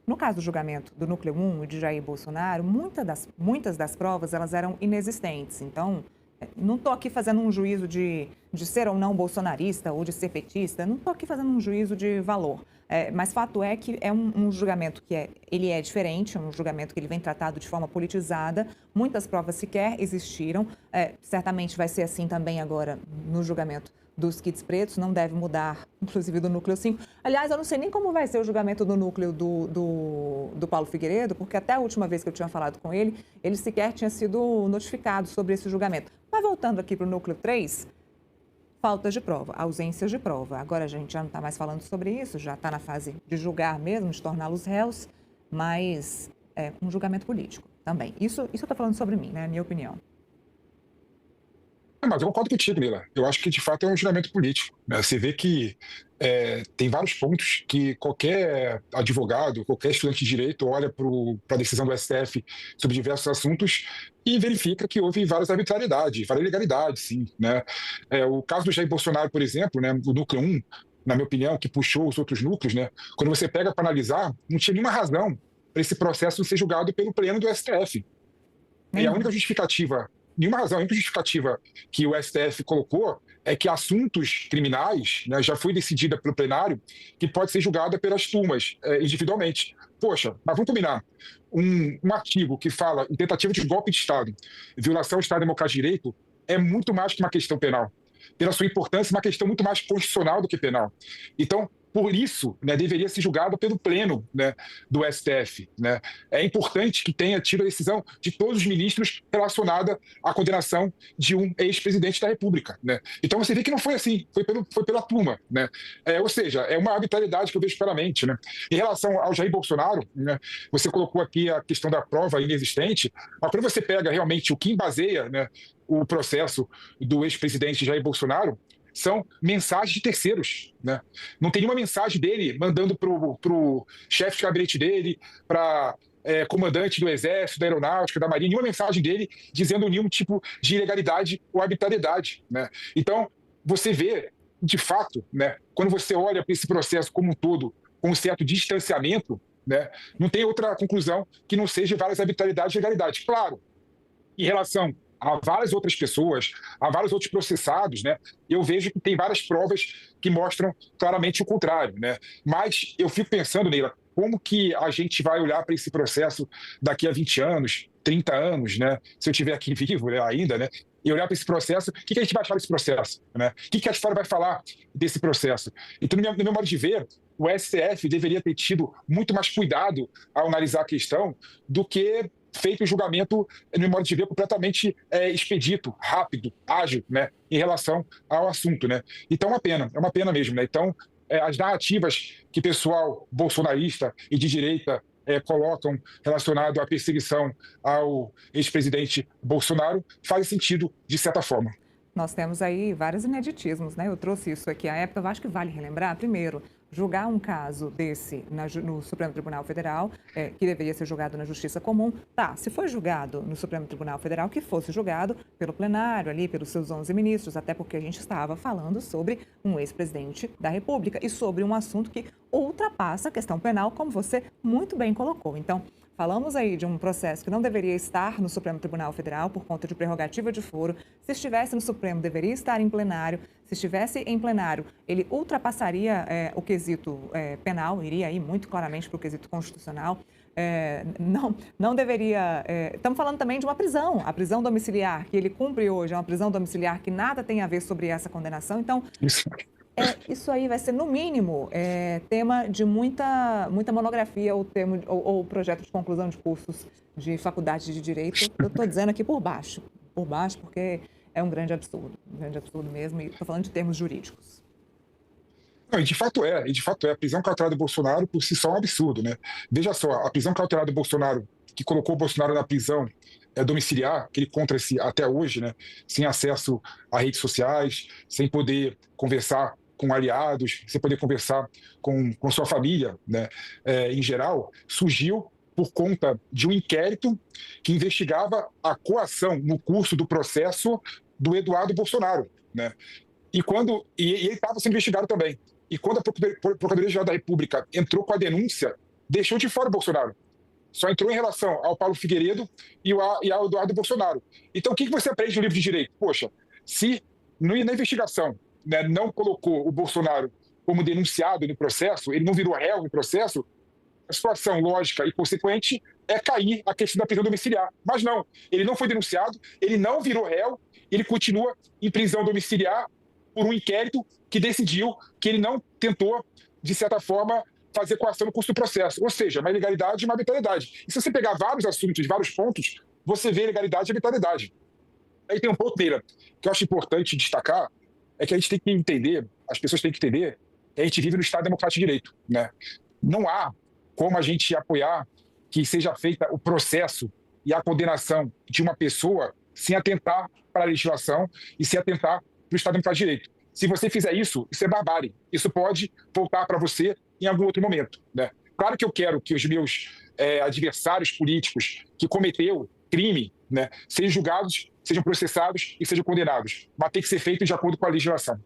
No caso do julgamento do Núcleo 1 e de Jair Bolsonaro, muitas das provas elas eram inexistentes. Então, não estou aqui fazendo um juízo de ser ou não bolsonarista ou de ser petista, não estou aqui fazendo um juízo de valor. Mas fato é que é um julgamento ele é diferente, é um julgamento que ele vem tratado de forma politizada, muitas provas sequer existiram, certamente vai ser assim também agora no julgamento dos kits pretos, não deve mudar, inclusive do núcleo 5. Aliás, eu não sei nem como vai ser o julgamento do núcleo do Paulo Figueiredo, porque até a última vez que eu tinha falado com ele sequer tinha sido notificado sobre esse julgamento. Mas voltando aqui para o núcleo 3, faltas de prova, ausências de prova. Agora a gente já não está mais falando sobre isso, já está na fase de julgar mesmo, de torná-los réus, mas é um julgamento político também. Isso eu estou falando sobre mim, né? Minha opinião. Mas eu concordo contigo, Nila. Eu acho que, de fato, é um julgamento político, né? Você vê que tem vários pontos que qualquer advogado, qualquer estudante de direito olha para a decisão do STF sobre diversos assuntos e verifica que houve várias arbitrariedades, várias ilegalidades, sim, né? O caso do Jair Bolsonaro, por exemplo, né, o núcleo 1, na minha opinião, que puxou os outros núcleos, né, quando você pega para analisar, não tinha nenhuma razão para esse processo ser julgado pelo pleno do STF. E a única Nenhuma. justificativa, nenhuma razão, a única justificativa que o STF colocou é que assuntos criminais, né, já foi decidida pelo plenário que pode ser julgada pelas turmas individualmente. Poxa, mas vamos combinar. Um artigo que fala em tentativa de golpe de Estado, violação do Estado Democrático de Direito, é muito mais que uma questão penal. Pela sua importância, uma questão muito mais constitucional do que penal. Então, por isso, né, deveria ser julgado pelo pleno, né, do STF. Né? É importante que tenha tido a decisão de todos os ministros relacionada à condenação de um ex-presidente da República. Né? Então você vê que não foi assim, foi pela turma. Né? Ou seja, é uma arbitrariedade que eu vejo claramente. Né? Em relação ao Jair Bolsonaro, né, você colocou aqui a questão da prova inexistente, mas quando você pega realmente o que embaseia, né, o processo do ex-presidente Jair Bolsonaro, são mensagens de terceiros. Né? Não tem nenhuma mensagem dele mandando para o chefe de gabinete dele, para comandante do Exército, da Aeronáutica, da Marinha, nenhuma mensagem dele dizendo nenhum tipo de ilegalidade ou arbitrariedade. Né? Então, você vê, de fato, né, quando você olha para esse processo como um todo, com um certo distanciamento, né, não tem outra conclusão que não seja várias arbitrariedades e ilegalidades. Claro, em relação a várias outras pessoas, a vários outros processados, né, eu vejo que tem várias provas que mostram claramente o contrário. Né? Mas eu fico pensando, Neila, como que a gente vai olhar para esse processo daqui a 20 anos, 30 anos, né, se eu estiver aqui vivo, né, ainda, né, e olhar para esse processo, o que a gente vai achar desse processo? Né? O que a história vai falar desse processo? Então, no meu modo de ver, o STF deveria ter tido muito mais cuidado ao analisar a questão do que feito o julgamento, no meu modo de ver, completamente expedito, rápido, ágil, né, em relação ao assunto. Né? Então é uma pena mesmo. Né? Então, as narrativas que o pessoal bolsonarista e de direita colocam relacionado à perseguição ao ex-presidente Bolsonaro fazem sentido de certa forma. Nós temos aí vários ineditismos, né? Eu trouxe isso aqui à época, eu acho que vale relembrar. Primeiro, julgar um caso desse no Supremo Tribunal Federal, que deveria ser julgado na Justiça Comum. Tá, se foi julgado no Supremo Tribunal Federal, que fosse julgado pelo plenário ali, pelos seus 11 ministros, até porque a gente estava falando sobre um ex-presidente da República e sobre um assunto que ultrapassa a questão penal, como você muito bem colocou. Então, falamos aí de um processo que não deveria estar no Supremo Tribunal Federal por conta de prerrogativa de foro. Se estivesse no Supremo, deveria estar em plenário. Se estivesse em plenário, ele ultrapassaria o quesito penal, iria aí muito claramente para o quesito constitucional. Não deveria... estamos falando também de uma prisão, a prisão domiciliar, que ele cumpre hoje, é uma prisão domiciliar que nada tem a ver sobre essa condenação. Então, Isso. isso aí vai ser, no mínimo, tema de muita monografia ou projeto de conclusão de cursos de faculdade de Direito. Eu estou dizendo aqui por baixo, porque é um grande absurdo mesmo, e estou falando de termos jurídicos. Não, e de fato é. A prisão cautelar do Bolsonaro por si só é um absurdo, né? Veja só, a prisão cautelar do Bolsonaro, que colocou o Bolsonaro na prisão domiciliar, que ele encontra-se até hoje, né? Sem acesso a redes sociais, sem poder conversar com aliados, sem poder conversar com sua família, né? Em geral, surgiu por conta de um inquérito que investigava a coação no curso do processo do Eduardo Bolsonaro, né? E ele estava sendo investigado também. E quando a Procuradoria-Geral da República entrou com a denúncia deixou de fora o Bolsonaro. Só entrou em relação ao Paulo Figueiredo e ao Eduardo Bolsonaro. Então, o que você aprende no livro de direito? Poxa, se na investigação, né, não colocou o Bolsonaro como denunciado no processo, ele não virou réu no processo, a situação lógica e consequente é cair a questão da prisão domiciliar. Mas não, ele não foi denunciado, ele não virou réu, ele continua em prisão domiciliar por um inquérito que decidiu que ele não tentou, de certa forma, fazer coação no curso do processo. Ou seja, uma ilegalidade e uma arbitrariedade. E se você pegar vários assuntos, vários pontos, você vê ilegalidade e arbitrariedade. Aí tem um ponto, Neira, que eu acho importante destacar, é que a gente tem que entender, as pessoas têm que entender, que a gente vive no Estado Democrático de Direito, né? Não há como a gente apoiar que seja feita o processo e a condenação de uma pessoa sem atentar para a legislação e sem atentar para o Estado Democrático de Direito. Se você fizer isso, isso é barbárie. Isso pode voltar para você em algum outro momento, né? Claro que eu quero que os meus adversários políticos que cometeu crime, né, sejam julgados, sejam processados e sejam condenados, mas tem que ser feito de acordo com a legislação.